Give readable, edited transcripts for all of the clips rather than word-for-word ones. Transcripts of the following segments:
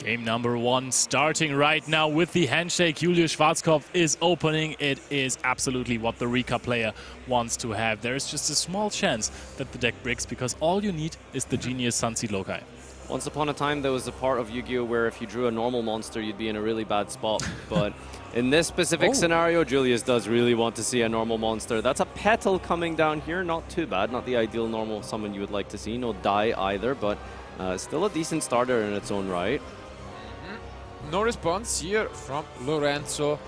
Game number 1 starting right now with the handshake. Julius Schwarzkopf is opening. It is absolutely what the Rica player wants to have. There is just a small chance that the deck breaks because all you need is the genius Sunseed Loci. Once upon a time, there was a part of Yu-Gi-Oh! Where if you drew a normal monster, you'd be in a really bad spot. But in this specific scenario, Julius does really want to see a normal monster. That's a Petal coming down here. Not too bad. Not the ideal normal summon you would like to see. No die either, but still a decent starter in its own right. No response here from Lorenzo.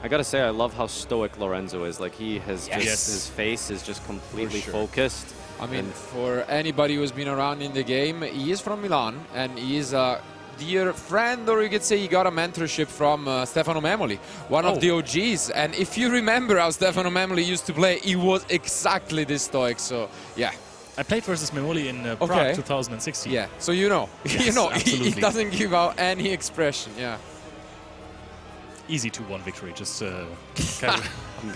I gotta say, I love how stoic Lorenzo is. Like, he has just, his face is just completely focused. I mean, for anybody who's been around in the game, he is from Milan, and he is a dear friend, or you could say he got a mentorship from Stefano Memoli, one of the OGs. And if you remember how Stefano Memoli used to play, he was exactly this stoic, so yeah. I played versus Memoli in Prague 2016. Yeah, so you know, Yes, he doesn't give out any expression, yeah. Easy 2-1 victory, just Okay. and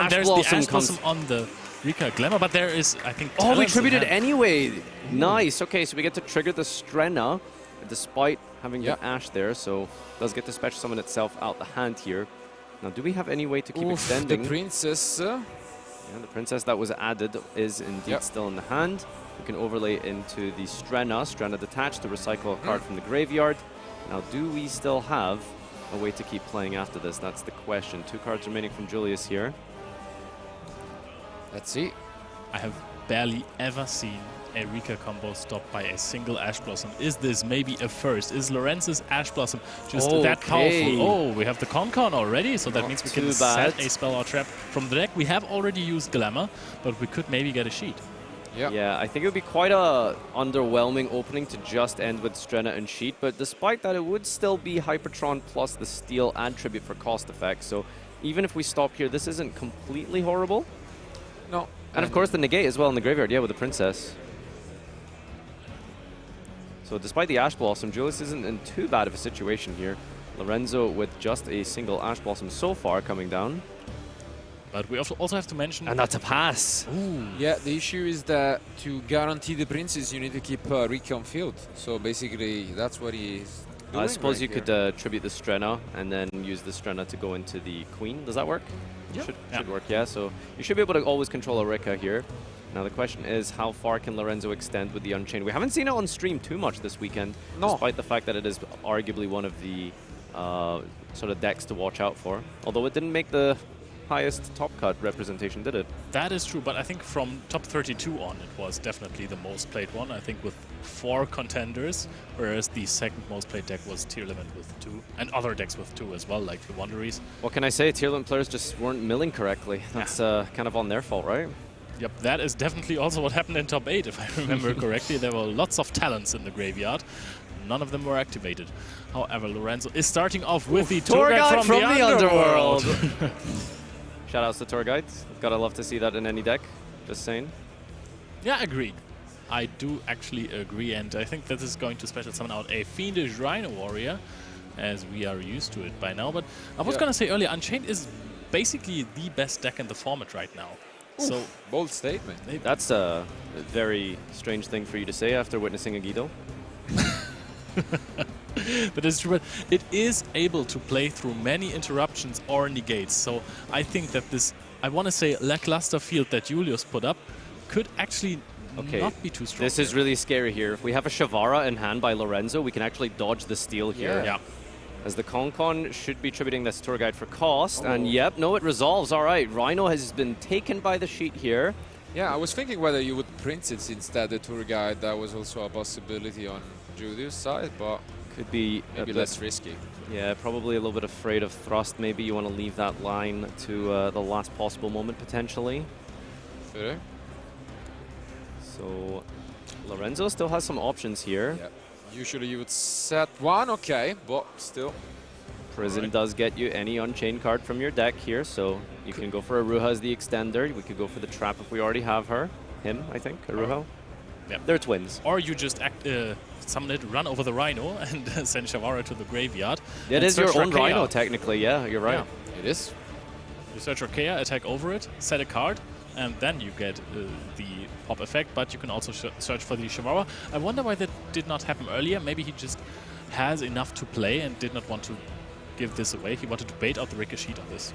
there's the Ash Blossom on the Rica Glamour, but there is, I think, we tributed anyway. Nice. Okay, so we get to trigger the Strenna, despite having the Ash there, so does get to special summon itself out the hand here. Now, do we have any way to keep extending? The Princess. Yeah, the Princess that was added is indeed still in the hand. We can overlay into the Strenna detached to recycle a card from the graveyard. Now, do we still have a way to keep playing after this? That's the question. 2 cards remaining from Julius here. Let's see. I have barely ever seen a Rica combo stopped by a single Ash Blossom. Is this maybe a first? Is Lorenzo's Ash Blossom just that powerful? Oh, we have the Con already, so that means we can set a spell or trap from the deck. We have already used Glamour, but we could maybe get a sheet. Yeah, I think it would be quite a underwhelming opening to just end with Strenna and Sheet, but despite that, it would still be Hypertron plus the Steal and Tribute for cost effect, so even if we stop here, this isn't completely horrible. No. And of course the Negate as well in the graveyard, with the Princess. So despite the Ash Blossom, Julius isn't in too bad of a situation here. Lorenzo with just a single Ash Blossom so far coming down. But we also have to mention... And that's a pass! Ooh. Yeah, the issue is that to guarantee the Princess, you need to keep Rikka on field. So basically, that's what he's doing. I suppose you could tribute the Strenna and then use the Strenna to go into the Queen. Does that work? Yeah. Should work, yeah. So you should be able to always control a Rikka here. Now the question is, how far can Lorenzo extend with the Unchained? We haven't seen it on stream too much this weekend, despite the fact that it is arguably one of the sort of decks to watch out for. Although it didn't make the highest top cut representation, did it? That is true, but I think from top 32 on, it was definitely the most played one. I think with 4 contenders, whereas the second most played deck was Tier Limit with 2, and other decks with 2 as well, like the Wanderies. What can I say? Tier Limit players just weren't milling correctly. That's kind of on their fault, right? Yep, that is definitely also what happened in top 8, if I remember correctly. There were lots of talents in the graveyard. None of them were activated. However, Lorenzo is starting off with the tour guide from the underworld. Shoutouts to tour guides. Gotta love to see that in any deck. Just saying. Yeah, agreed. I do actually agree, and I think this is going to special summon out a Fiendish Rhino Warrior, as we are used to it by now. But I was gonna say earlier, Unchained is basically the best deck in the format right now. So bold statement. That's a very strange thing for you to say after witnessing a Guido. But it's true. It is able to play through many interruptions or negates. So I think that this, I want to say, lackluster field that Julius put up could actually not be too strong. This is really scary here. If we have a Shavara in hand by Lorenzo, we can actually dodge the steal here. Yeah. As the Con should be tributing this tour guide for cost. And yep, no, it resolves. All right, Rhino has been taken by the sheet here. Yeah, I was thinking whether you would print it instead the tour guide. That was also a possibility on Julius' side, but could be maybe less risky. Yeah, probably a little bit afraid of thrust. Maybe you want to leave that line to the last possible moment potentially. Fair. So Lorenzo still has some options here. Yeah. Usually you would set one, okay, but still. Prison does get you any Unchained card from your deck here, so you can go for Aruha as the extender. We could go for the trap if we already have her. Him, I think, Aruha. Yeah. They're twins. Or you just summon it, run over the Rhino, and send Shavara to the graveyard. It is your own Rhino, technically, yeah, you're right. Yeah, it is. You search Rikka, attack over it, set a card, and then you get the pop effect, but you can also search for the Shavara. I wonder why that did not happen earlier. Maybe he just has enough to play and did not want to give this away. He wanted to bait out the Rikka sheet on this.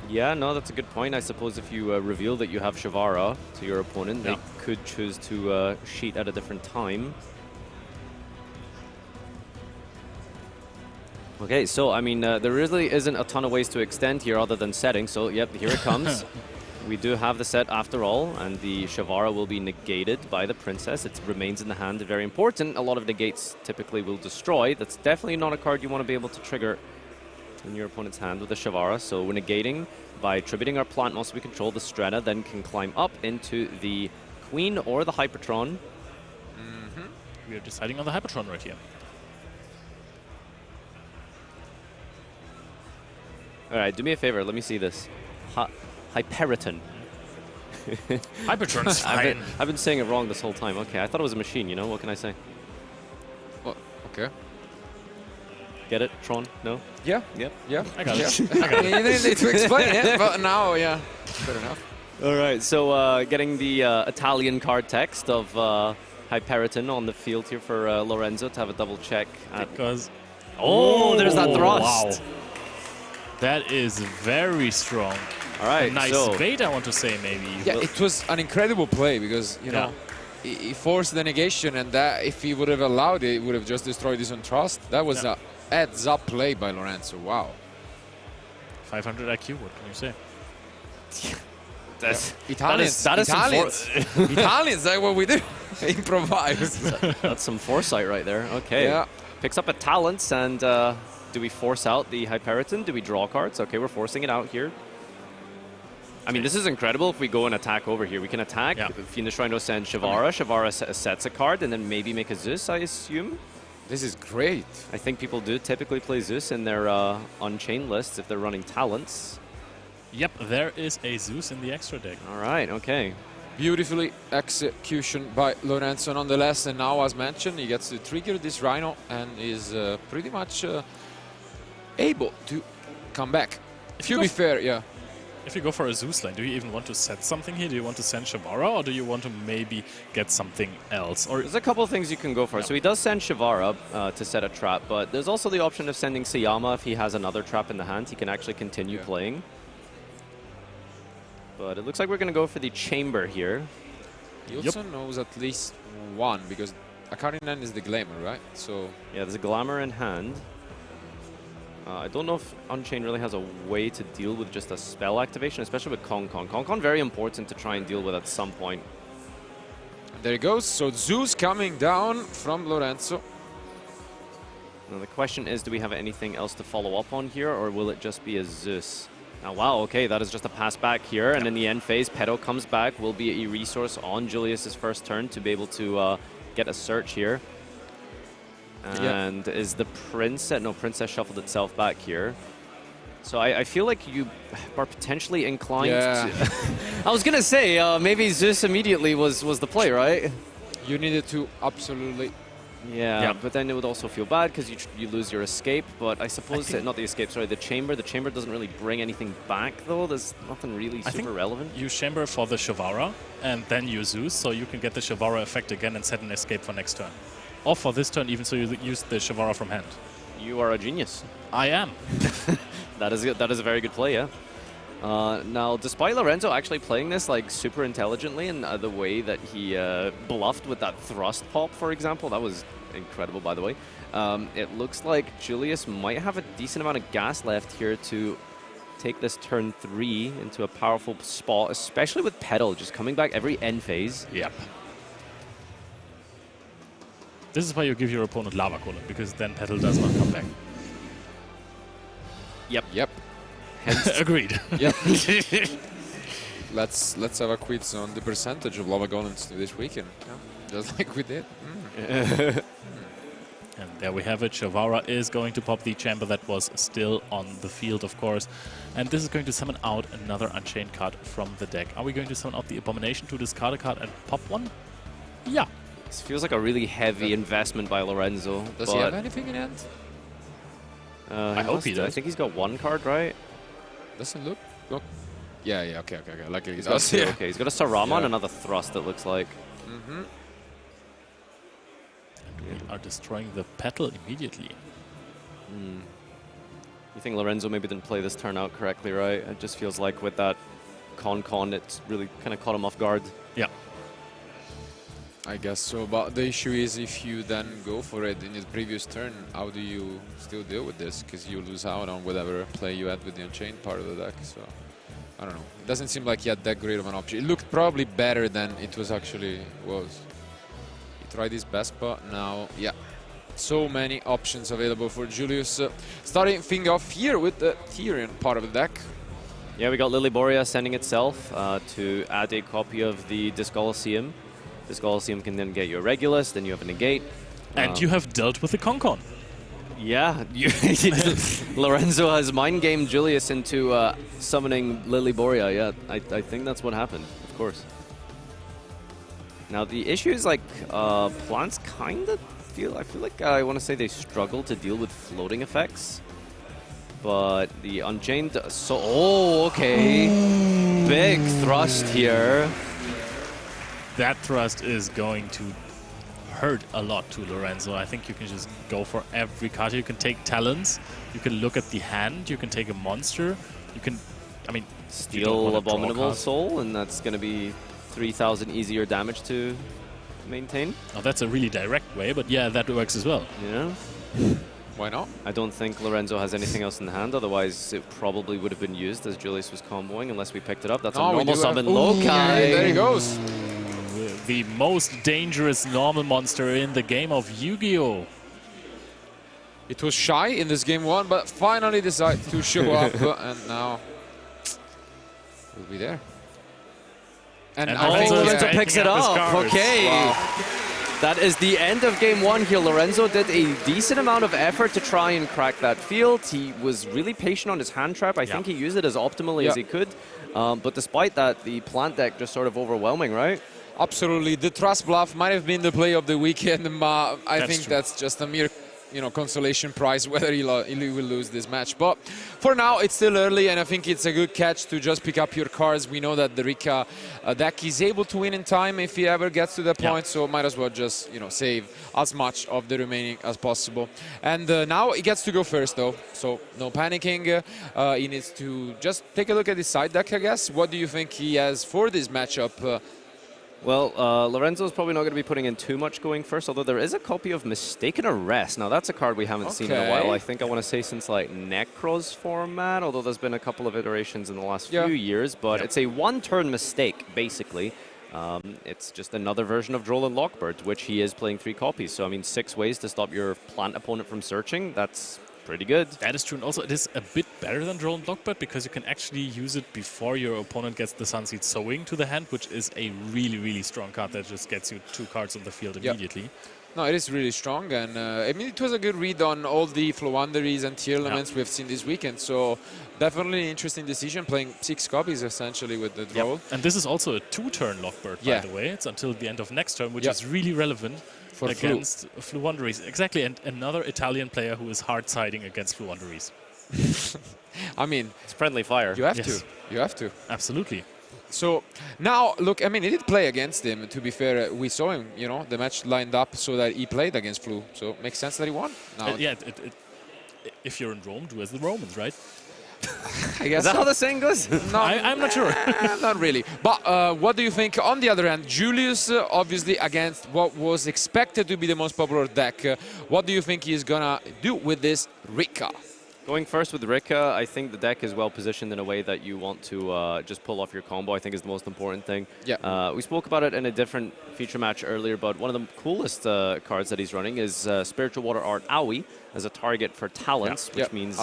Yeah, no, that's a good point. I suppose if you reveal that you have Shavara to your opponent, they could choose to sheet at a different time. Okay, so, I mean, there really isn't a ton of ways to extend here other than setting. So, yep, here it comes. We do have the set after all, and the Shavara will be negated by the Princess. It remains in the hand, very important. A lot of negates typically will destroy. That's definitely not a card you want to be able to trigger in your opponent's hand with the Shavara. So we're negating by tributing our plant monster we control. The Strata then can climb up into the Queen or the Hypertron. We are deciding on the Hypertron right here. All right, do me a favor. Let me see this. Hyperiton. Hypertron's fine. I've been saying it wrong this whole time. Okay, I thought it was a machine, you know? What can I say? Well, okay. Get it, Tron? No? Yeah. Yep. Yeah. I got it. You didn't need to explain it, but now, yeah. Fair enough. All right, so getting the Italian card text of Hyperiton on the field here for Lorenzo to have a double check. Because there's that thrust. Wow. That is very strong. All right, a nice bait, I want to say, maybe. Yeah, it was an incredible play because, you know, he forced the negation, and that if he would have allowed it, he would have just destroyed his own trust. That was a heads-up play by Lorenzo. Wow. 500 IQ, what can you say? That's Italians. That is Italians, that's what we do. Improvise. That's some foresight right there. Okay. Yeah. Picks up a Talents, and do we force out the Hyperiton? Do we draw cards? Okay, we're forcing it out here. I mean, this is incredible if we go and attack over here. We can attack. Fiendish Rhino sends Shavara. Shavara sets a card and then maybe make a Zeus, I assume. This is great. I think people do typically play Zeus in their Unchained lists if they're running Talents. Yep, there is a Zeus in the extra deck. All right, okay. Beautifully execution by Lorenzo nonetheless. And now, as mentioned, he gets to trigger this Rhino and is pretty much able to come back. To be fair, yeah. If you go for a Zeus lane, do you even want to set something here? Do you want to send Shavara, or do you want to maybe get something else? Or there's a couple of things you can go for. So he does send Shavara to set a trap, but there's also the option of sending Sayama if he has another trap in the hand. He can actually continue playing. But it looks like we're going to go for the Chamber here. He also knows at least one, because a card in hand is the Glamour, right? So yeah, there's a Glamour in hand. I don't know if Unchained really has a way to deal with just a spell activation, especially with Con-Con. Con-Con very important to try and deal with at some point. There he goes. So Zeus coming down from Lorenzo. Now the question is, do we have anything else to follow up on here, or will it just be a Zeus? Now, wow, okay, that is just a pass back here, and in the end phase, Pedo comes back, will be a resource on Julius's first turn to be able to get a search here. And is the Princess... No, Princess shuffled itself back here. So I feel like you are potentially inclined to... I was going to say, maybe Zeus immediately was the play, right? You needed to absolutely... Yeah, but then it would also feel bad because you lose your escape. But I suppose, not the escape, sorry, the Chamber. The Chamber doesn't really bring anything back, though. There's nothing really super relevant. You Chamber for the Shavara, and then you Zeus, so you can get the Shavara effect again and set an escape for next turn. Or for this turn, even so you use the Shavara from hand. You are a genius. I am. That is a very good play, yeah. Now, despite Lorenzo actually playing this like super intelligently in the way that he bluffed with that thrust pop, for example, that was incredible, by the way. It looks like Julius might have a decent amount of gas left here to take this turn 3 into a powerful spot, especially with Petal just coming back every end phase. Yep. This is why you give your opponent Lava Golem, because then Petal does not come back. Yep. Agreed. Yep. Let's have a quiz on the percentage of Lava Golems this weekend. Yeah. Just like we did. And there we have it. Shavara is going to pop the Chamber that was still on the field, of course. And this is going to summon out another Unchained card from the deck. Are we going to summon out the Abomination to discard a card and pop one? Yeah. This feels like a really heavy investment by Lorenzo. Does he have anything in hand? I hope he does. I think he's got one card, right? Doesn't look. Yeah, okay. Like He's got two, okay, he's got a Sarama and another thrust, it looks like. And we are destroying the petal immediately. You think Lorenzo maybe didn't play this turn out correctly, right? It just feels like with that con, it's really kind of caught him off guard. Yeah. I guess so, but the issue is if you then go for it in the previous turn, how do you still deal with this? Because you lose out on whatever play you had with the Unchained part of the deck, so I don't know. It doesn't seem like he had that great of an option. It looked probably better than it was actually was. He tried his best, but now, yeah. So many options available for Julius. Starting thing off here with the Tyrion part of the deck. Yeah, we got Lilyboria sending itself to add a copy of the Discolosseum. Discolosseum can then get you a Regulus, then you have a Negate. And you have dealt with the Concon. Yeah, Lorenzo has mind gamed Julius into summoning Lilyboria. Yeah, I think that's what happened, of course. Now the issue is like plants kind of I feel like I want to say they struggle to deal with floating effects. But the Unchained, okay. Big thrust here. That thrust is going to hurt a lot to Lorenzo. I think you can just go for every card. You can take Talons, you can look at the hand, you can take a monster, you can, I mean, steal Abominable Soul, and that's going to be 3,000 easier damage to maintain. Oh, that's a really direct way, but yeah, that works as well. Yeah. Why not? I don't think Lorenzo has anything else in hand, otherwise it probably would have been used as Julius was comboing, unless we picked it up. That's a normal summon Lokai. There he goes. The most dangerous normal monster in the game of Yu-Gi-Oh! It was shy in this game 1, but finally decided to show up, and now we'll be there. And I think Lorenzo picks it up. Okay. Wow. That is the end of game 1 here. Lorenzo did a decent amount of effort to try and crack that field. He was really patient on his hand trap. I think he used it as optimally as he could. But despite that, the plant deck just sort of overwhelming, right? Absolutely. The Trust Bluff might have been the play of the weekend, but I think that's just a mere consolation prize whether he will lose this match. But for now, it's still early, and I think it's a good catch to just pick up your cards. We know that the Rica deck is able to win in time if he ever gets to that point, so might as well just save as much of the remaining as possible. And now he gets to go first, though, so no panicking. He needs to just take a look at his side deck, I guess. What do you think he has for this matchup? Well, Lorenzo's probably not going to be putting in too much going first, although there is a copy of Mistaken Arrest. Now, that's a card we haven't seen in a while. I think I want to say since, like, Necro's format, although there's been a couple of iterations in the last few years. But it's a one-turn mistake, basically. It's just another version of Droll and Lockbird, which he is playing 3 copies. So, I mean, 6 ways to stop your plant opponent from searching. That's pretty good. That is true, and also it is a bit better than Droll and Blockbird because you can actually use it before your opponent gets the Sunseed Sowing to the hand, which is a really, really strong card that just gets you 2 cards on the field immediately. No, it is really strong, and I mean, it was a good read on all the Flowanderies and tier elements we've seen this weekend, so definitely an interesting decision, playing 6 copies essentially with the Droll. And this is also a 2-turn Lockbird, by the way. It's until the end of next turn, which is really relevant for against Fluwanderies. Exactly, and another Italian player who is hard-siding against Fluwanderies. I mean, it's friendly fire. You have to. You have to. Absolutely. So now, look, I mean, he did play against him, to be fair. We saw him, the match lined up so that he played against Flu. So it makes sense that he won. Now, if you're in Rome, do as the Romans, right? I guess is that how the saying goes? No, I'm not sure. Not really. But what do you think? On the other hand, Julius, obviously, against what was expected to be the most popular deck. What do you think he's going to do with this Rikka? Going first with Rikka, I think the deck is well positioned in a way that you want to just pull off your combo, I think is the most important thing. Yeah. We spoke about it in a different feature match earlier, but one of the coolest cards that he's running is Spiritual Water Art Aoi as a target for talents, which means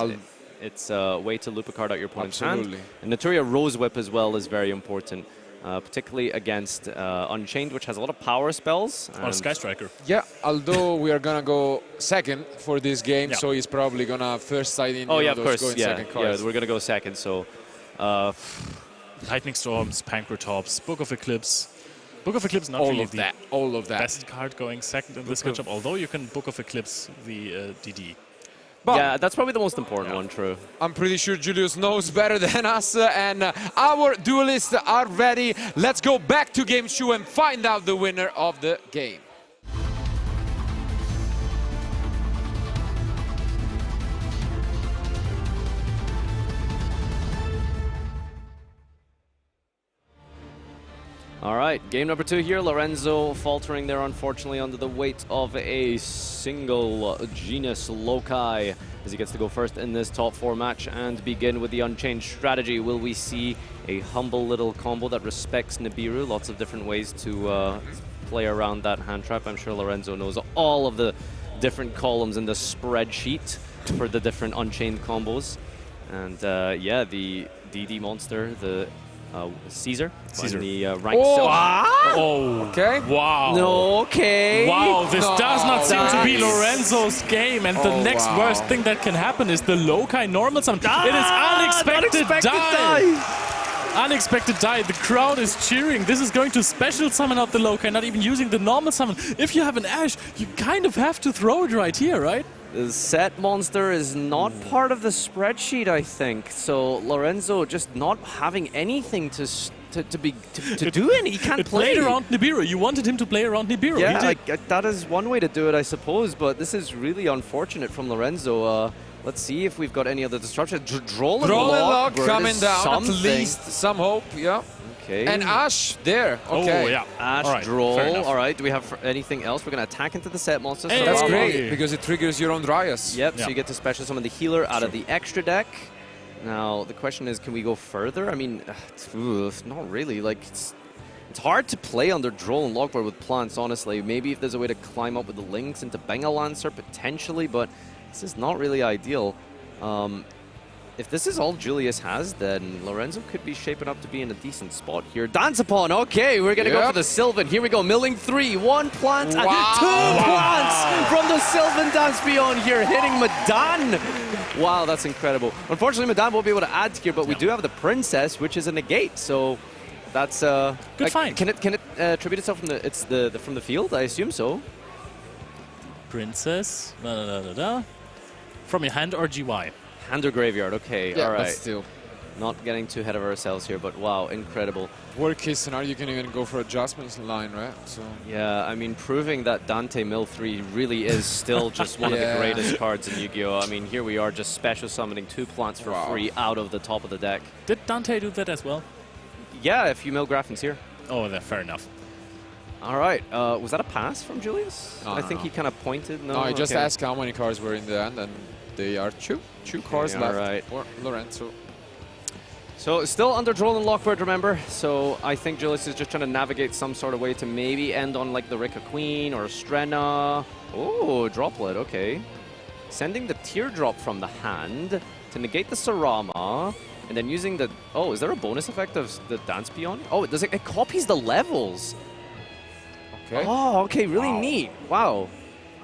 it's a way to loop a card out your opponent's hand. And Naturia Rose Whip as well is very important, particularly against Unchained, which has a lot of power spells. Or Sky Striker. Yeah, although we are going to go second for this game, so he's probably going to first side in of course. Second cards. Yeah, we're going to go second, so... Lightning Storms, Pancratops, Book of Eclipse. Book of Eclipse not all really of the that. All of that. best card going second in this matchup, although you can Book of Eclipse the DD. But yeah, that's probably the most important one, true. I'm pretty sure Julius knows better than us, and our duelists are ready. Let's go back to game 2 and find out the winner of the game. All right, game number 2 here. Lorenzo faltering there, unfortunately, under the weight of a single Genus Loci as he gets to go first in this top 4 match and begin with the Unchained strategy. Will we see a humble little combo that respects Nibiru? Lots of different ways to play around that hand trap. I'm sure Lorenzo knows all of the different columns in the spreadsheet for the different Unchained combos. And yeah, the DD monster, the Caesar. The ranked silver. Oh, okay. Wow. No, okay. Wow, this No, does not seem to be nice. Lorenzo's game, and the next wow. worst thing that can happen is the Loci normal summon. It is unexpected die. Unexpected die. The crowd is cheering. This is going to special summon out the Loci, not even using the normal summon. If you have an Ash, you kind of have to throw it right here, right? The set monster is not part of the spreadsheet, I think. So Lorenzo just not having anything to do any. He can't play. Played around Nibiru. You wanted him to play around Nibiru. Yeah, He did. like, that is one way to do it, I suppose. But this is really unfortunate from Lorenzo. Let's see if we've got any other disruption. Droll and Lock coming down. something. At least some hope. Yeah. Okay. And Ash there. Okay. Oh, yeah. Ash, All right, Droll. fair enough. All right, do we have anything else? We're going to attack into the set monster. Hey, That's Sarama. great because it triggers your own Dryas. Yep, Yeah. so you get to special summon the healer out of the extra deck. Now, the question is, can we go further? I mean, not really. Like, it's hard to play under Droll and Lockboard with plants, honestly. Maybe if there's a way to climb up with the links into Bengal Lancer, potentially, but this is not really ideal. If this is all Julius has, then Lorenzo could be shaping up to be in a decent spot here. Dance Upon, okay, we're going to go for the Sylvan. Here we go, milling 3, 1 plant, and 2 plants from the Sylvan Dance Beyond here, hitting Madan. Wow, that's incredible. Unfortunately, Madan won't be able to add here, but we do have the Princess, which is a negate, so that's... Good find. Can it tribute itself from from the field? I assume so. Princess. From your hand or GY? Hand or graveyard, okay, Yeah, all right. but still. Not getting too ahead of ourselves here, but wow, incredible. Worst case scenario, you can even go for adjustments line, right? So. Yeah, I mean, proving that Dante Mill 3 really is still just one of the greatest cards in Yu-Gi-Oh! I mean, here we are just special summoning 2 plants for free out of the top of the deck. Did Dante do that as well? Yeah, if you mill Graffin's here. Oh, fair enough. All right, was that a pass from Julius? No, I no, think no. he kind of pointed. No, No, I just okay. asked how many cards were in the end, and they are two cards all left right. for Lorenzo. So still under Droll and Lockbird, remember? So I think Julius is just trying to navigate some sort of way to maybe end on like the Rikka Queen or Strenna. Oh, Droplet, okay. Sending the Teardrop from the hand to negate the Sarama, and then using the... Oh, is there a bonus effect of the Dance Beyond? Oh, it copies the levels. Okay. Oh, okay, really neat. Wow.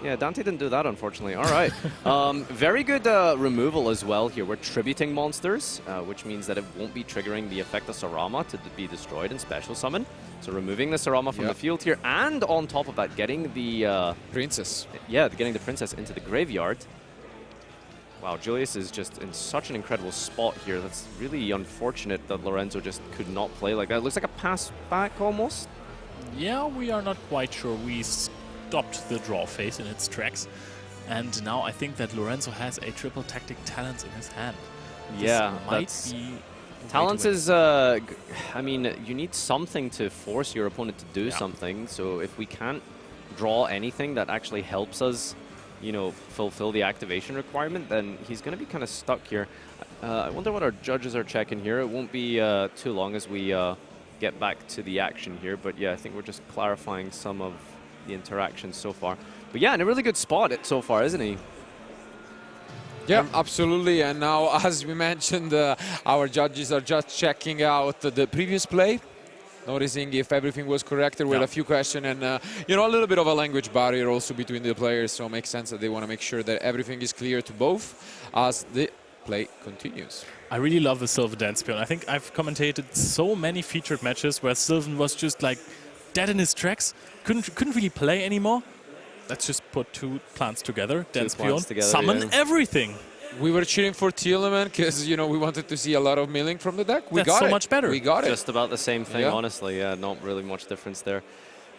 Yeah, Dante didn't do that, unfortunately. All right. Very good removal as well here. We're tributing monsters, which means that it won't be triggering the effect of Sarama to be destroyed in special summon. So removing the Sarama from the field here, and on top of that, getting the... Princess. Yeah, getting the Princess into the graveyard. Wow, Julius is just in such an incredible spot here. That's really unfortunate that Lorenzo just could not play like that. It looks like a pass back almost. Yeah, we are not quite sure. We stopped the draw phase in its tracks. And now I think that Lorenzo has a triple tactic talents in his hand. Yeah, this might be... Talents is, I mean, you need something to force your opponent to do something. So if we can't draw anything that actually helps us, you know, fulfill the activation requirement, then he's going to be kind of stuck here. I wonder what our judges are checking here. It won't be too long as we get back to the action here. But yeah, I think we're just clarifying some of the interactions so far. But yeah, in a really good spot so far, isn't he? Yeah, absolutely. And now, as we mentioned, our judges are just checking out the previous play, noticing if everything was correct. There were a few questions and, you know, a little bit of a language barrier also between the players. So it makes sense that they want to make sure that everything is clear to both as the play continues. I really love the Sylvan Dance Beyond. I think I've commentated so many featured matches where Sylvan was just like dead in his tracks, couldn't really play anymore. let's just put 2 plants together, dance plants Pion, together, summon yeah. everything. We were cheering for Thielemann because, you know, we wanted to see a lot of milling from the deck. We That's got so it. much better. We got it. Just about the same thing, Yeah. honestly. Yeah, not really much difference there.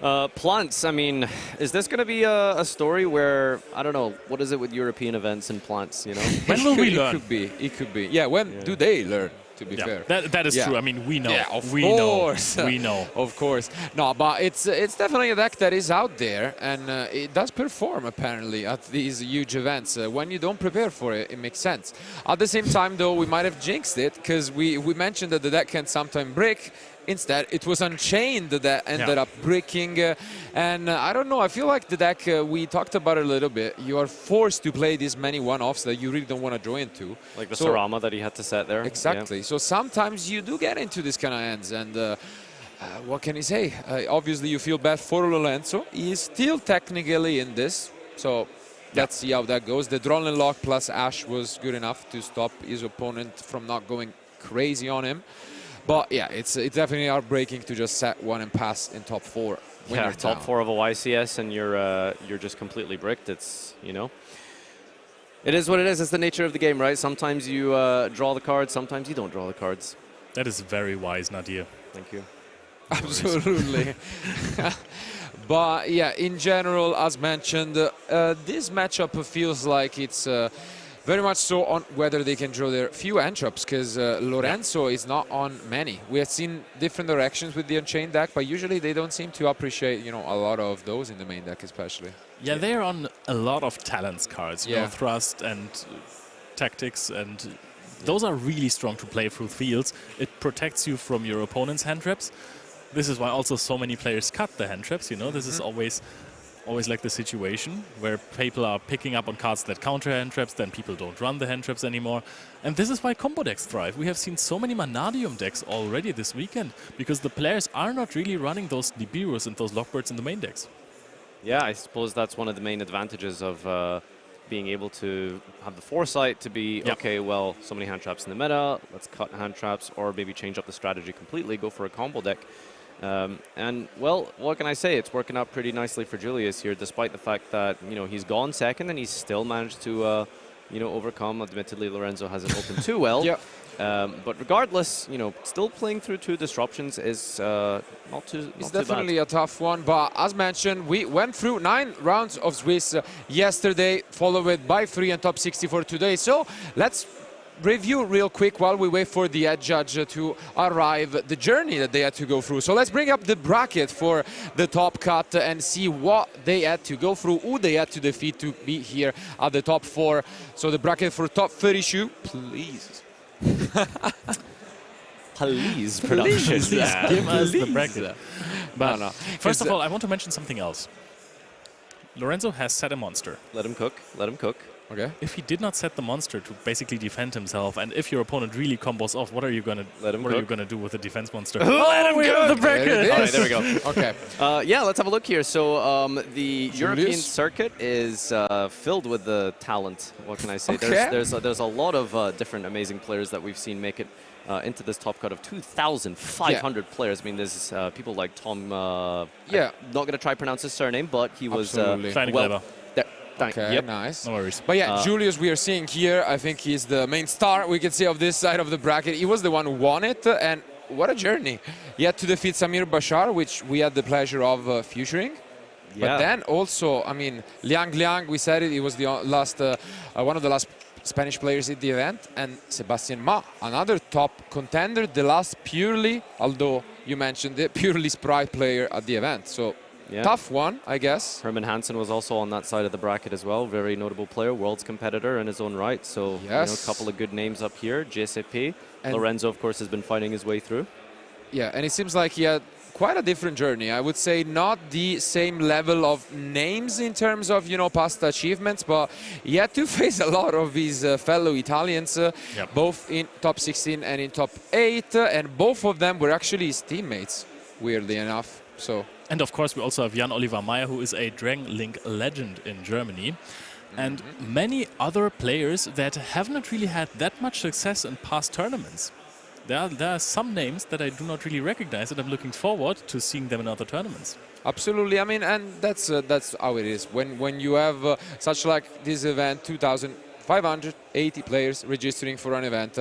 Plants, I mean, is this going to be a story where, I don't know, what is it with European events and plants, you know? When will we learn? It could be. It could be. Yeah, when do they learn, to be fair? That is Yeah. true. I mean, we know. Yeah, of we course. know. We know. Of course. No, but it's definitely a deck that is out there, and it does perform, apparently, at these huge events. When you don't prepare for it, it makes sense. At the same time, though, we might have jinxed it, because we mentioned that the deck can sometimes break. Instead, it was Unchained that ended up breaking. And I don't know, I feel like the deck, we talked about it a little bit. You are forced to play these many one-offs that you really don't want to draw into. Like the Sarama that he had to set there. Exactly. Yeah. So sometimes you do get into this kind of ends. And what can you say? Obviously, you feel bad for Lorenzo. He is still technically in this. So let's see how that goes. The Droneland Lock plus Ash was good enough to stop his opponent from not going crazy on him. But yeah, it's definitely heartbreaking to just set one and pass in top 4. Yeah, top 4 of a YCS and you're just completely bricked. It's, you know, it is what it is. It's the nature of the game, right? Sometimes you draw the cards, sometimes you don't draw the cards. That is very wise, Nadir. Thank you. Absolutely. But yeah, in general, as mentioned, this matchup feels like it's very much so on whether they can draw their few entrops, because Lorenzo is not on many. We have seen different directions with the Unchained deck, but usually they don't seem to appreciate, you know, a lot of those in the main deck especially. Yeah, they're on a lot of talents cards, you know, thrust and tactics, and those are really strong to play through fields. It protects you from your opponent's hand traps. This is why also so many players cut the hand traps, you know. This is always like the situation where people are picking up on cards that counter hand traps, then people don't run the hand traps anymore. And this is why combo decks thrive. We have seen so many Manadium decks already this weekend because the players are not really running those Nibiru's and those Lockbirds in the main decks. Yeah, I suppose that's one of the main advantages of being able to have the foresight to be, okay, well, so many hand traps in the meta, let's cut hand traps, or maybe change up the strategy completely, go for a combo deck. And, well, what can I say? It's working out pretty nicely for Julius here, despite the fact that, you know, he's gone second and he's still managed to, you know, overcome. Admittedly, Lorenzo hasn't opened too well. But regardless, you know, still playing through 2 disruptions is not too It's bad. definitely a tough one, but as mentioned, we went through 9 rounds of Swiss yesterday, followed by 3 and top 64 today. So let's review real quick while we wait for the head judge to arrive, the journey that they had to go through. So let's bring up the bracket for the top cut and see what they had to go through, who they had to defeat to be here at the top 4. So the bracket for top 30 shoe, please. Please, production. Please give us the bracket. But no. First of all, I want to mention something else. Lorenzo has set a monster. Let him cook. Let him cook. Okay. If he did not set the monster to basically defend himself, and if your opponent really combos off, what are you gonna do with a defense monster? Let him cook the bracket. All right, there we go. Okay. Yeah, let's have a look here. So the Julius? European circuit is filled with the talent. What can I say? Okay. There's a lot of different amazing players that we've seen make it into this top cut of 2,500 players. I mean, there's people like Tom. I'm not going to try to pronounce his surname, but he was Okay, nice. No worries. But yeah, Julius, we are seeing here, I think he's the main star, we can see, of this side of the bracket. He was the one who won it, and what a journey. He had to defeat Samir Bashar, which we had the pleasure of featuring. Yeah. But then also, I mean, Liang, we said it, he was the last, one of the last Spanish players at the event, and Sebastian Ma, another top contender, the last purely, although you mentioned it, purely Sprite player at the event. So tough one, I guess. Herman Hansen was also on that side of the bracket as well. Very notable player, world's competitor in his own right. So you know, a couple of good names up here. JCP. And Lorenzo, of course, has been fighting his way through. Yeah, and it seems like he had quite a different journey. I would say not the same level of names in terms of, you know, past achievements, but he had to face a lot of his fellow Italians, both in top 16 and in top 8, and both of them were actually his teammates, weirdly enough. So. And of course, we also have Jan Oliver Meyer, who is a Dragon Link legend in Germany. And many other players that have not really had that much success in past tournaments. there are some names that I do not really recognize, and I'm looking forward to seeing them in other tournaments. Absolutely. I mean, and that's how it is. When you have such like this event, 2,580 players registering for an event.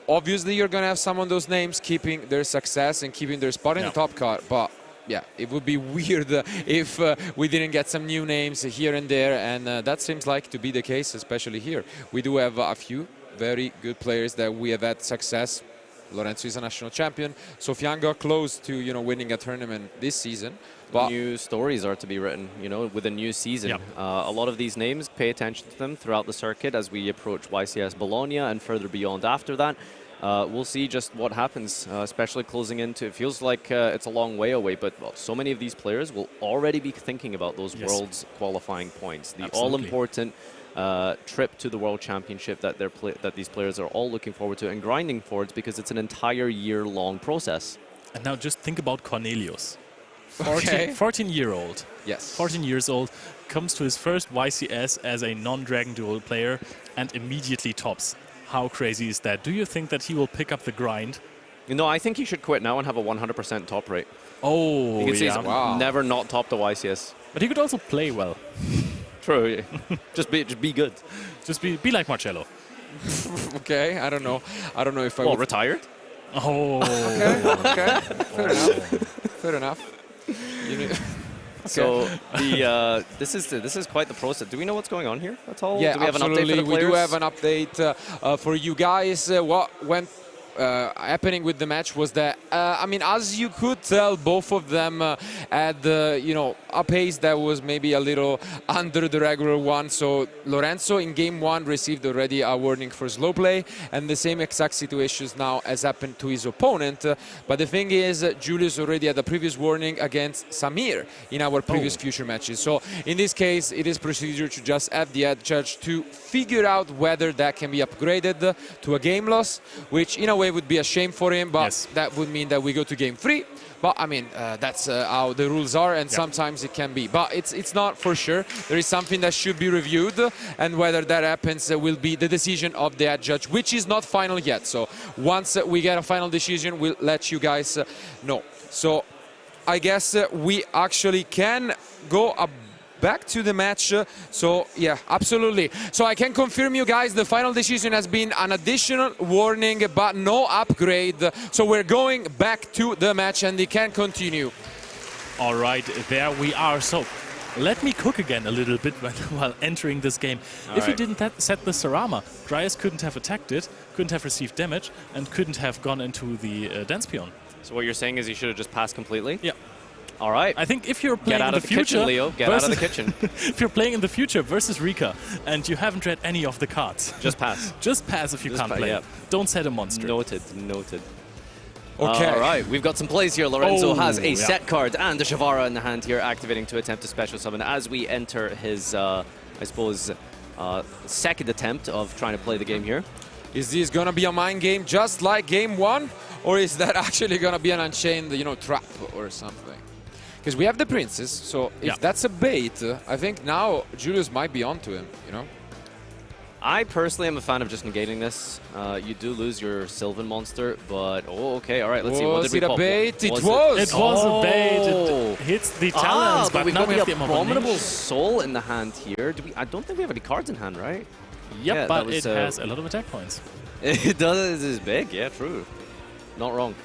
Obviously, you're going to have some of those names keeping their success and keeping their spot in the top card, but yeah, it would be weird if we didn't get some new names here and there, and that seems like to be the case, especially here. We do have a few very good players that we have had success. Lorenzo is a national champion. Sofian got close to, you know, winning a tournament this season. But new stories are to be written, you know, with a new season. Yep. A lot of these names, pay attention to them throughout the circuit as we approach YCS Bologna and further beyond after that. We'll see just what happens, especially closing into, it feels like it's a long way away, but well, so many of these players will already be thinking about those Worlds qualifying points. The all-important trip to the World Championship that these players are all looking forward to and grinding forward, because it's an entire year-long process. And now just think about Cornelius. 14-year-old. Yes. 14 years old, comes to his first YCS as a non-Dragon Duel player and immediately tops. How crazy is that? Do you think that he will pick up the grind? No, I think he should quit now and have a 100% top rate. Oh, you can see yeah. he's never not topped the YCS. But he could also play well. True, yeah. just be good. Just be like Marcello. Okay, I don't know. I don't know if I Well, would... retired? Oh. Okay. Fair enough. Fair enough. You know, So this is quite the process. Do we know what's going on here at all? yeah, do we have absolutely. an update for the We players? do have an update for you guys. What went happening with the match was that, I mean, as you could tell, both of them had, you know, a pace that was maybe a little under the regular one. So Lorenzo in game one received already a warning for slow play, and the same exact situations now has happened to his opponent. But the thing is, Julius already had a previous warning against Samir in our previous future matches. So in this case, it is procedure to just have the head judge to figure out whether that can be upgraded to a game loss, which in a way would be a shame for him, but that would mean that we go to game 3. But I mean, that's how the rules are, and sometimes it can be. But it's not for sure. There is something that should be reviewed, and whether that happens will be the decision of the head judge, which is not final yet. So once we get a final decision, we'll let you guys know. So I guess we actually can go back to the match. So yeah, absolutely. So I can confirm you guys the final decision has been an additional warning but no upgrade. So we're going back to the match and they can continue. All right, there we are. So let me cook again a little bit while entering this game. If he didn't set the Sarama, Dryas couldn't have attacked it, couldn't have received damage, and couldn't have gone into the dance peon. So what you're saying is he should have just passed completely? Yeah. All right. I think if you're playing Get out in of the the future, kitchen, Leo. Get out of the kitchen. If you're playing in the future versus Rica and you haven't read any of the cards, Just pass. just pass if you can't play. Yeah. Don't set a monster. Noted. Noted. Okay. All right, we've got some plays here. Lorenzo has a yeah. set card and a Shavara in the hand here, activating to attempt a special summon as we enter his, I suppose, second attempt of trying to play the game here. Is this gonna be a mind game just like game 1, or is that actually gonna be an Unchained, you know, trap or something? Because we have the Princess, so if that's a bait, I think now Julius might be onto him, you know? I personally am a fan of just negating this. You do lose your Sylvan monster, but okay, all right, let's see. What did we Was it pop? a bait? It was! It was a bait. It hits the talons, but but we've now got we the have the Abominable Abomination. Soul in the hand here. I don't think we have any cards in hand, right? Yep, Yeah, but that was, it has a lot of attack points. It does. It is big. Yeah, true. Not wrong.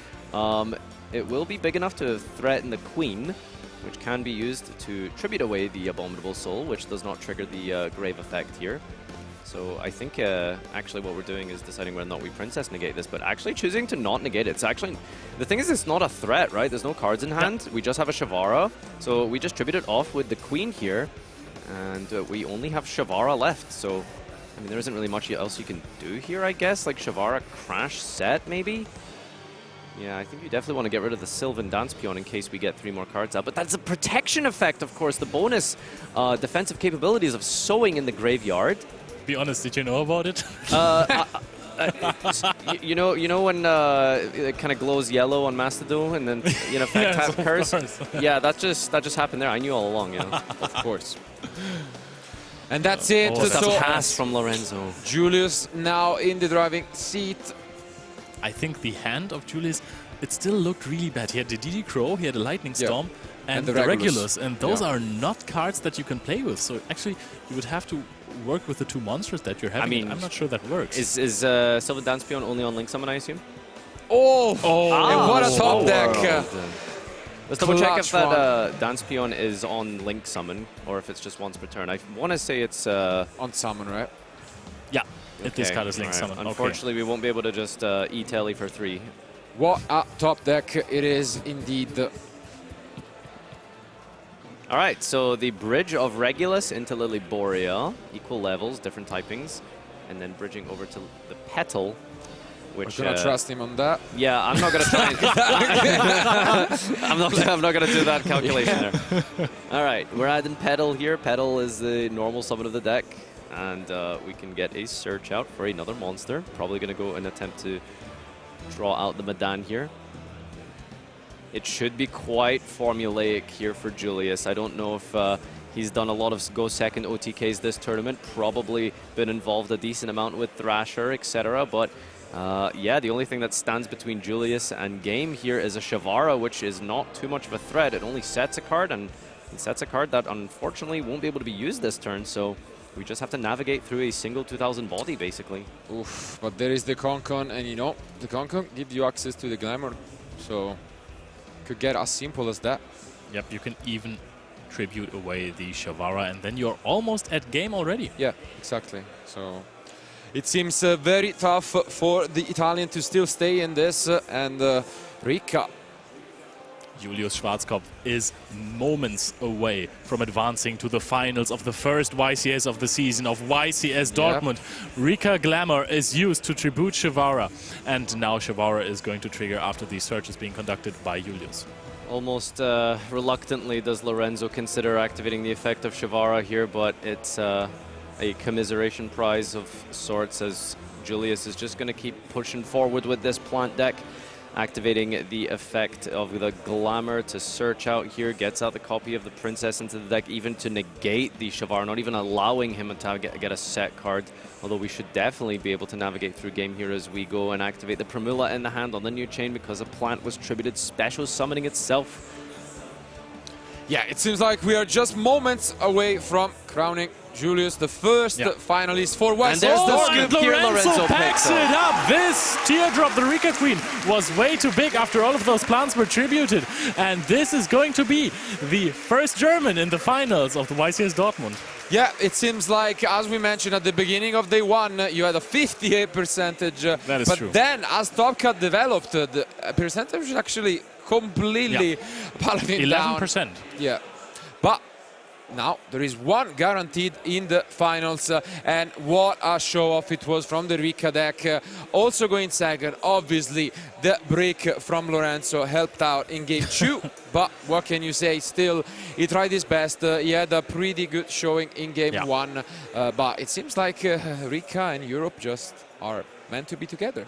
It will be big enough to threaten the Queen, which can be used to tribute away the Abominable Soul, which does not trigger the Grave effect here. So I think actually what we're doing is deciding whether or not we Princess negate this, but actually choosing to not negate it. It's actually, the thing is, it's not a threat, right? There's no cards in hand. We just have a Shavara, so we just tribute it off with the Queen here, and we only have Shavara left. So I mean, there isn't really much else you can do here, I guess. Like Shavara Crash set, maybe. Yeah, I think you definitely want to get rid of the Sylvan Dance Peon in case we get 3 more cards out. But that's a protection effect, of course. The bonus defensive capabilities of sowing in the graveyard. Be honest, did you know about it? You know when it kind of glows yellow on Mastodon and then in effect Yes, have of curse? course. Yeah, that just happened there. I knew all along, you know. Of course. And that's it. Oh, that's so a pass from Lorenzo. Julius now in the driving seat. I think the hand of Julius, it still looked really bad. He had the DD Crow, he had a Lightning Storm, and the Regulus. And those are not cards that you can play with. So actually, you would have to work with the 2 monsters that you're having. I mean, I'm not sure that works. Is Sylvan Dance Peon only on Link Summon, I assume? Oh! And what a top deck! Let's double check if that Dance Peon is on Link Summon, or if it's just once per turn. I want to say it's... on Summon, right? Yeah, if this card is Link Summon. Unfortunately, we won't be able to just E-Telly for 3. What a top deck it is, indeed. All right, so the bridge of Regulus into Lily Borea, equal levels, different typings, and then bridging over to the Petal, which... We're gonna trust him on that. Yeah, I'm not gonna try. I'm not gonna do that calculation there. All right, we're adding Petal here. Petal is the normal summon of the deck, and we can get a search out for another monster. Probably gonna go and attempt to draw out the Madan here. It should be quite formulaic here for Julius. I don't know if he's done a lot of go second OTKs this tournament. Probably been involved a decent amount with Thrasher, etc. But yeah, the only thing that stands between Julius and game here is a Shavara, which is not too much of a threat. It only sets a card, and it sets a card that unfortunately won't be able to be used this turn. So we just have to navigate through a single 2000 body, basically. Oof, but there is the Concon, and you know, the Concon gives you access to the Glamour. So could get as simple as that. Yep, you can even tribute away the Shavara, and then you're almost at game already. Yeah, exactly. So it seems very tough for the Italian to still stay in this, and Rica. Julius Schwarzkopf is moments away from advancing to the finals of the first YCS of the season of YCS Dortmund. Rica Glamour is used to tribute Shavara, and now Shavara is going to trigger after the search is being conducted by Julius. Almost reluctantly does Lorenzo consider activating the effect of Shavara here, but it's a commiseration prize of sorts, as Julius is just going to keep pushing forward with this plant deck. Activating the effect of the Glamour to search out here, gets out the copy of the Princess into the deck, even to negate the Shavara, not even allowing him to get a set card. Although we should definitely be able to navigate through game here as we go and activate the Primula in the hand on the new chain, because a plant was tributed, special summoning itself. Yeah, it seems like we are just moments away from crowning Julius, the first finalist for YCS. And there's the scoop here, Lorenzo packs it up. This teardrop, the Rica Queen, was way too big after all of those plants were tributed. And this is going to be the first German in the finals of the YCS Dortmund. Yeah, it seems like, as we mentioned at the beginning of day 1, you had a 58 percentage. That is true. But then, as Top Cut developed, the percentage actually completely plummeted down. 11%. Yeah. But now there is one guaranteed in the finals, and what a show-off it was from the Rica deck. Also going second, obviously the break from Lorenzo helped out in game 2, but what can you say, still he tried his best. He had a pretty good showing in game 1, but it seems like Rica and Europe just are meant to be together.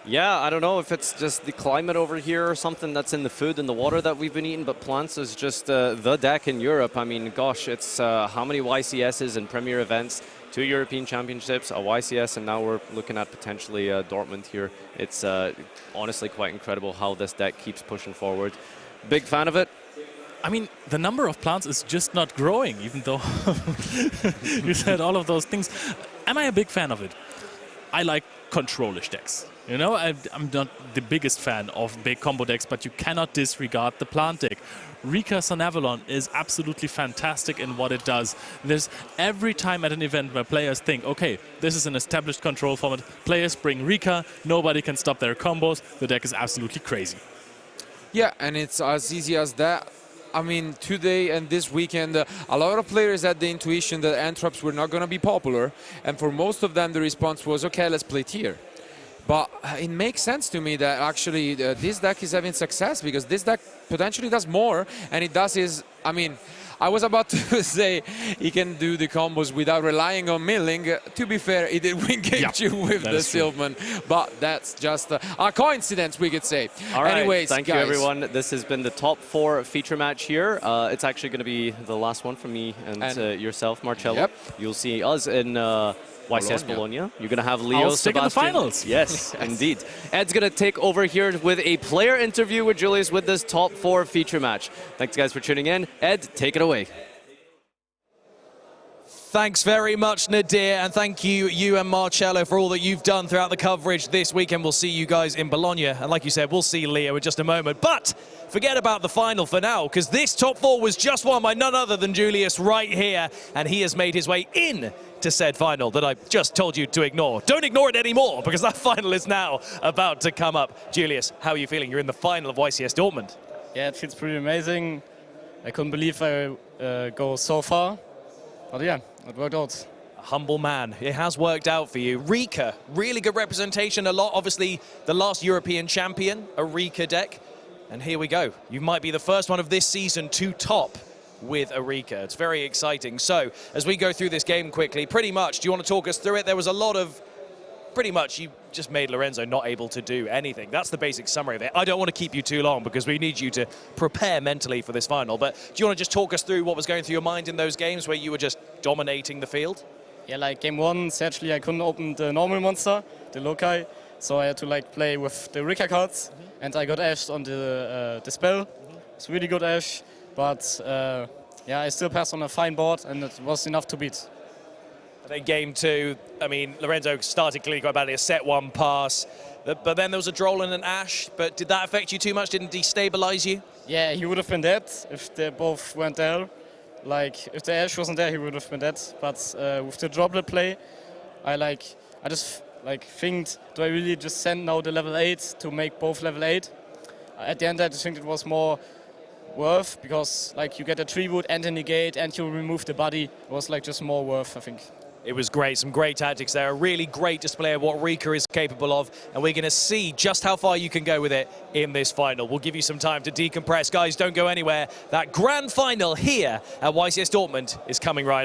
Yeah, I don't know if it's just the climate over here or something that's in the food and the water that we've been eating, but Plants is just the deck in Europe. I mean, gosh, it's how many YCSs and Premier events, 2 European Championships, a YCS, and now we're looking at potentially Dortmund here. It's honestly quite incredible how this deck keeps pushing forward. Big fan of it. I mean, the number of plants is just not growing, even though you said all of those things. Am I a big fan of it? I like control-ish decks. You know, I'm not the biggest fan of big combo decks, but you cannot disregard the plant deck. Rica Sunavalon is absolutely fantastic in what it does. There's every time at an event where players think, okay, this is an established control format, players bring Rica, nobody can stop their combos, the deck is absolutely crazy. Yeah, and it's as easy as that. I mean, today and this weekend, a lot of players had the intuition that Anthrops were not going to be popular, and for most of them the response was, okay, let's play tier. But it makes sense to me that actually this deck is having success, because this deck potentially does more, and it does is, I mean, I was about to say he can do the combos without relying on milling. To be fair, he did win game 2 with the Sylvan, but that's just a coincidence, we could say. All right, anyways, thank you everyone. This has been the top 4 feature match here. It's actually going to be the last one from me and yourself, Marcello. Yep. You'll see us in YCS Bologna. You're going to have Leo, I'll stick in the Sebastian. finals. Yes, indeed. Ed's going to take over here with a player interview with Julius with this top 4 feature match. Thanks, guys, for tuning in. Ed, take it away. Thanks very much, Nadir, and thank you and Marcello, for all that you've done throughout the coverage this weekend. We'll see you guys in Bologna, and like you said, we'll see Leo in just a moment. But forget about the final for now, because this top 4 was just won by none other than Julius right here, and he has made his way in to said final that I just told you to ignore. Don't ignore it anymore, because that final is now about to come up. Julius, how are you feeling? You're in the final of YCS Dortmund. Yeah, it feels pretty amazing. I couldn't believe I go so far, but yeah, it worked out. A humble man. It has worked out for you. Rica, really good representation. A lot, obviously, the last European champion, a Rica deck. And here we go. You might be the first one of this season to top with a Rica. It's very exciting. So, as we go through this game quickly, pretty much, do you want to talk us through it? There was a lot of, pretty much, you just made Lorenzo not able to do anything. That's the basic summary of it. I don't want to keep you too long because we need you to prepare mentally for this final. But do you want to just talk us through what was going through your mind in those games where you were just dominating the field? Yeah, like game 1, sadly I couldn't open the normal monster, the Lokai, so I had to like play with the Rikka cards, and I got ashed on the spell. It's really good ash, but yeah, I still passed on a fine board, and it was enough to beat. And then game 2, I mean, Lorenzo started clearly quite badly, a set 1 pass, but then there was a Droll and an Ash. But did that affect you too much? Didn't destabilize you? Yeah, he would have been dead if they both weren't there. Like, if the Ash wasn't there, he would have been dead. But with the droplet play, I just think, do I really just send now the level 8 to make both level 8? At the end, I just think it was more worth, because like you get a tribute and a negate and you remove the body. It was like just more worth, I think. It was great, some great tactics there, a really great display of what Rica is capable of, and we're going to see just how far you can go with it in this final. We'll give you some time to decompress. Guys, don't go anywhere. That grand final here at YCS Dortmund is coming right